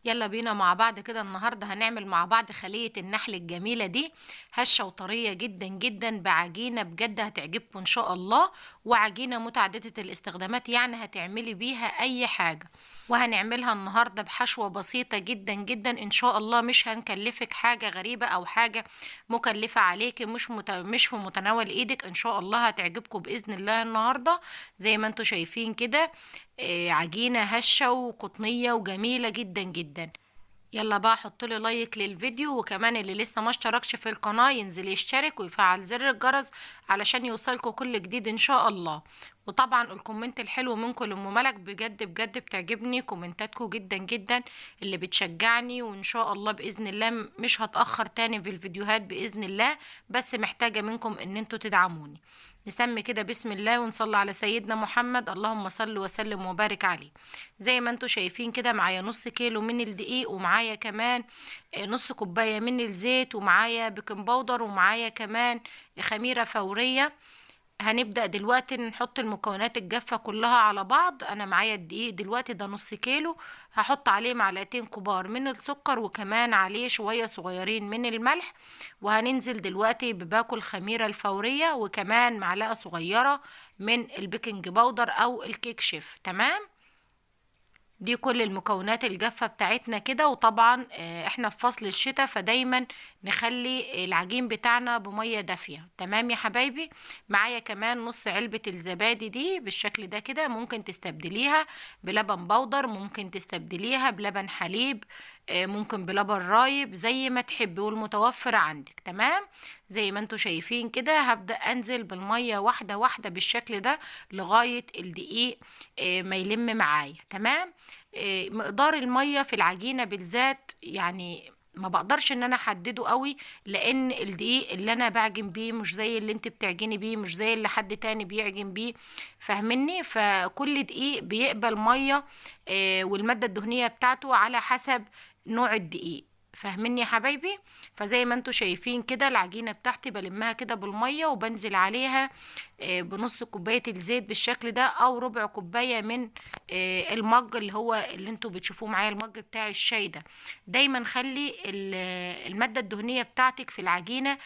يلا بينا مع بعض كده النهاردة هنعمل مع بعض خلية النحل الجميلة دي، هشة وطرية جدا جدا بعجينة بجد هتعجبكم ان شاء الله. وعجينة متعددة الاستخدامات، يعني هتعملي بيها اي حاجة. وهنعملها النهاردة بحشوة بسيطة جدا جدا ان شاء الله، مش هنكلفك حاجة غريبة او حاجة مكلفة عليكي، مش في متناول ايدك، ان شاء الله هتعجبكم بإذن الله النهاردة. زي ما انتوا شايفين كده، عجينة هشة وقطنية وجميلة جدا جدا. يلا بقى حط لي لايك للفيديو، وكمان اللي لسه ما اشتركش في القناة ينزل يشترك ويفعل زر الجرس علشان يوصلكوا كل جديد ان شاء الله. وطبعا الكومنت الحلو منكم لأم ملك، بجد بجد بتعجبني كومنتاتكم جدا جدا، اللي بتشجعني. وان شاء الله بإذن الله مش هتأخر تاني في الفيديوهات بإذن الله، بس محتاجة منكم ان انتوا تدعموني. نسمي كده بسم الله ونصلي على سيدنا محمد، اللهم صل وسلم وبارك عليه. زي ما انتوا شايفين كده معايا نص كيلو من الدقيق، ومعايا كمان نص كوباية من الزيت، ومعايا بيكنج باودر، ومعايا كمان خميرة فورية. هنبدأ دلوقتي نحط المكونات الجافة كلها على بعض. انا معايا الدقيق دلوقتي ده نص كيلو، هحط عليه معلقتين كبار من السكر، وكمان عليه شوية صغيرين من الملح. وهننزل دلوقتي بباكل الخميرة الفورية، وكمان معلقة صغيرة من البيكنج باودر او الكيك شيف. تمام، دي كل المكونات الجافة بتاعتنا كده. وطبعا احنا في فصل الشتاء، فدايما نخلي العجين بتاعنا بمية دافية. تمام يا حبايبي. معايا كمان نص علبة الزبادي دي بالشكل ده كده، ممكن تستبدليها بلبن بودر، ممكن تستبدليها بلبن حليب، ممكن بلبن رايب زي ما تحبي والمتوفر عندك. تمام، زي ما انتوا شايفين كده هبدأ انزل بالمية واحدة واحدة بالشكل ده لغاية الدقيق ما يلم معايا. تمام، مقدار المية في العجينة بالذات يعني ما بقدرش ان انا احدده قوي، لان الدقيق اللي انا بعجن بيه مش زي اللي انت بتعجني بيه، مش زي اللي حد تاني بيعجن بيه. فاهمني؟ فكل دقيق بيقبل مية والمادة الدهنية بتاعته على حسب نوع الدقيق. فاهميني يا حبايبي؟ فزي ما انتوا شايفين كده العجينة بتاعتي بلمها كده بالمية، وبنزل عليها بنص كوباية الزيت بالشكل ده، او ربع كوباية من المج اللي هو اللي انتوا بتشوفوه معايا، المج بتاع الشاي ده. دايما خلي المادة الدهنية بتاعتك في العجينة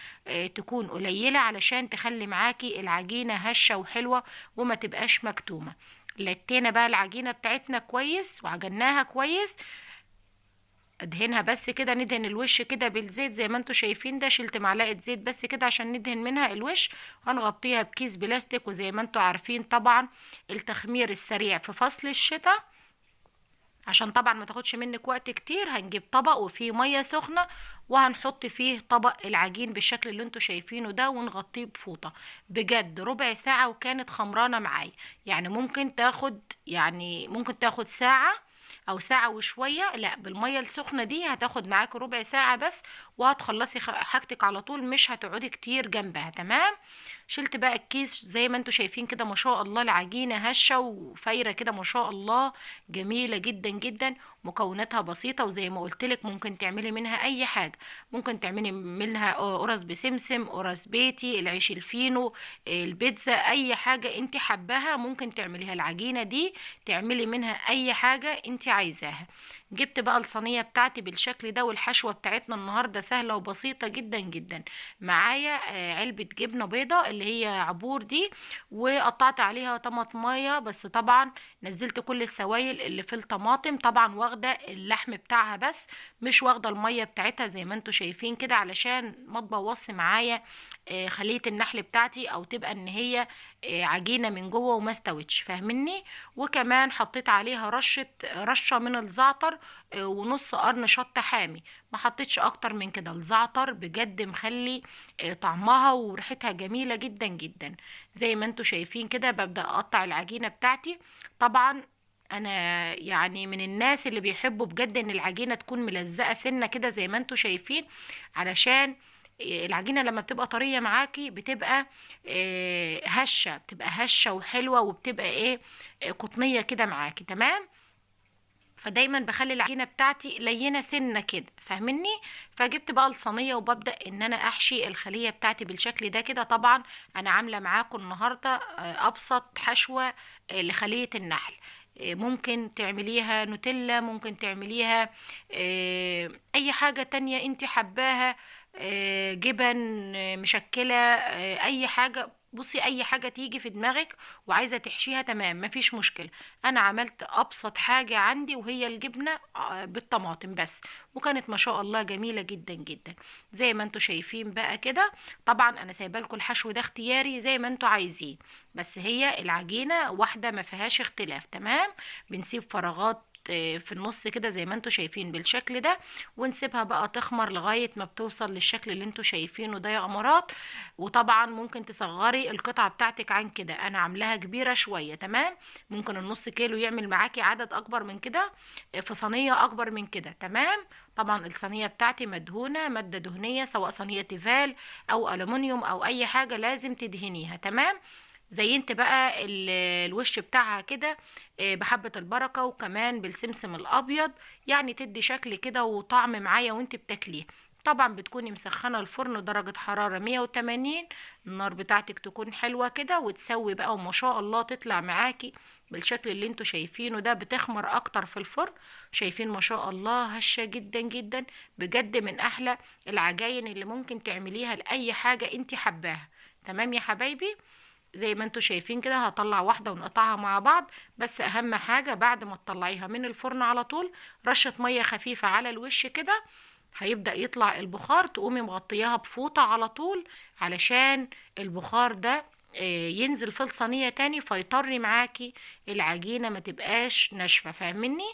تكون قليلة، علشان تخلي معاكي العجينة هشة وحلوة وما تبقاش مكتومة. لتينا بقى العجينة بتاعتنا كويس وعجناها كويس، ادهنها بس كده، ندهن الوش كده بالزيت زي ما انتوا شايفين ده. شلت معلقة زيت بس كده عشان ندهن منها الوش. هنغطيها بكيس بلاستيك. وزي ما انتوا عارفين طبعا التخمير السريع في فصل الشتاء، عشان طبعا ما تاخدش منك وقت كتير، هنجيب طبق وفيه مية سخنة، وهنحط فيه طبق العجين بالشكل اللي انتوا شايفينه ده، ونغطيه بفوطة. بجد ربع ساعة وكانت خمرانة معايا. يعني ممكن تاخد ساعة او ساعة وشوية. لا، بالمية السخنة دي هتاخد معاك ربع ساعة بس، وهتخلصي حاجتك على طول، مش هتقعدي كتير جنبها. تمام، شلت بقى الكيس زي ما انتوا شايفين كده، ما شاء الله العجينة هشة وفايرة كده ما شاء الله، جميلة جدا جدا. مكوناتها بسيطة، وزي ما قلتلك ممكن تعملي منها اي حاجة. ممكن تعملي منها قرص بسمسم، قرص بيتي، العيش الفينو، البيتزا، اي حاجة انت حباها ممكن تعمليها. العجينة دي تعملي منها اي حاجة انت عايزاها. جبت بقى الصينية بتاعتي بالشكل ده، والحشوة بتاعتنا النهاردة سهلة وبسيطة جدا جدا. معايا علبة جبنة بيضة اللي هي عبور دي، وقطعت عليها طماطمية، بس طبعا نزلت كل السوائل اللي في الطماطم، طبعا واخدة اللحم بتاعها بس، مش واخدة المية بتاعتها زي ما انتوا شايفين كده، علشان ما تبوظش معايا خلية النحل بتاعتي، او تبقى ان هي عجينة من جوه وما استوتش. فاهمني؟ وكمان حطيت عليها رشة من الزعتر، ونص قرن شطة حامي. ما حطيتش اكتر من كده. الزعتر بجد مخلي طعمها وريحتها جميلة جدا جدا. زي ما انتوا شايفين كده ببدأ اقطع العجينة بتاعتي. طبعا انا يعني من الناس اللي بيحبوا بجد ان العجينة تكون ملزقة سنة كده زي ما انتوا شايفين، علشان العجينة لما بتبقى طرية معاكي بتبقى هشة، بتبقى هشة وحلوة، وبتبقى ايه قطنية كده معاكي. تمام، فدايما بخلي العجينه بتاعتي لينه سنه كده. فاهمني؟ فجبت بقى الصينيه، وببدا ان انا احشي الخليه بتاعتي بالشكل ده كده. طبعا انا عامله معاكم النهارده ابسط حشوه لخليه النحل. ممكن تعمليها نوتيلا، ممكن تعمليها اي حاجة تانية انت حباها، جبن مشكلة، اي حاجة. بصي اي حاجة تيجي في دماغك وعايزة تحشيها تمام مفيش مشكلة. انا عملت ابسط حاجة عندي وهي الجبنة بالطماطم بس، وكانت ما شاء الله جميلة جدا جدا زي ما انتوا شايفين بقى كده. طبعا انا سايبه لكم الحشو ده اختياري زي ما انتوا عايزين، بس هي العجينة واحدة ما فيهاش اختلاف. تمام. بنسيب فراغات في النص كده زي ما انتوا شايفين بالشكل ده، ونسيبها بقى تخمر لغاية ما بتوصل للشكل اللي انتوا شايفينه ده يا قمرات. وطبعا ممكن تصغري القطعة بتاعتك عن كده، انا عاملاها كبيرة شوية. تمام. ممكن النص كيلو يعمل معاكي عدد اكبر من كده في صينية اكبر من كده. تمام. طبعا الصينية بتاعتي مدهونة مادة دهنية، سواء صينية تيفال او ألمونيوم او اي حاجة لازم تدهنيها. تمام. زينت بقى الوش بتاعها كده بحبة البركة وكمان بالسمسم الابيض، يعني تدي شكل كده وطعم معايا وانت بتاكليه. طبعا بتكوني مسخنة الفرن درجة حرارة 180، النار بتاعتك تكون حلوة كده وتسوي بقى، وما شاء الله تطلع معاكي بالشكل اللي انتوا شايفينه ده. بتخمر اكتر في الفرن. شايفين ما شاء الله هشة جدا جدا، بجد من احلى العجاين اللي ممكن تعمليها لأي حاجة انت حباها. تمام يا حبايبي. زي ما انتوا شايفين كده هطلع واحدة ونقطعها مع بعض، بس اهم حاجة بعد ما تطلعيها من الفرن على طول رشة مية خفيفة على الوش كده، هيبدأ يطلع البخار، تقومي مغطياها بفوطة على طول علشان البخار ده ينزل في الصينية تاني فيطري معاكي العجينة ما تبقاش ناشفة. فاهمني؟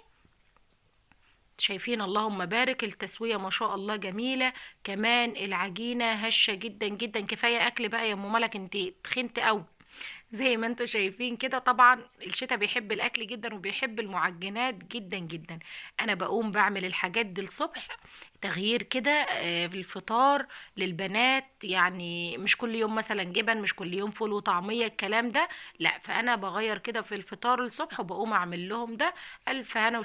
شايفين اللهم بارك التسوية ما شاء الله جميلة، كمان العجينة هشة جدا جدا. كفاية اكل بقى يا ام ملك، انت تخنت قوي زي ما انتوا شايفين كده. طبعا الشتاء بيحب الاكل جدا وبيحب المعجنات جدا جدا. انا بقوم بعمل الحاجات دي الصبح تغيير كده في الفطار للبنات، يعني مش كل يوم مثلا جبن، مش كل يوم فول وطعمية الكلام ده، لا. فانا بغير كده في الفطار الصبح وبقوم اعمل لهم ده. الف هنا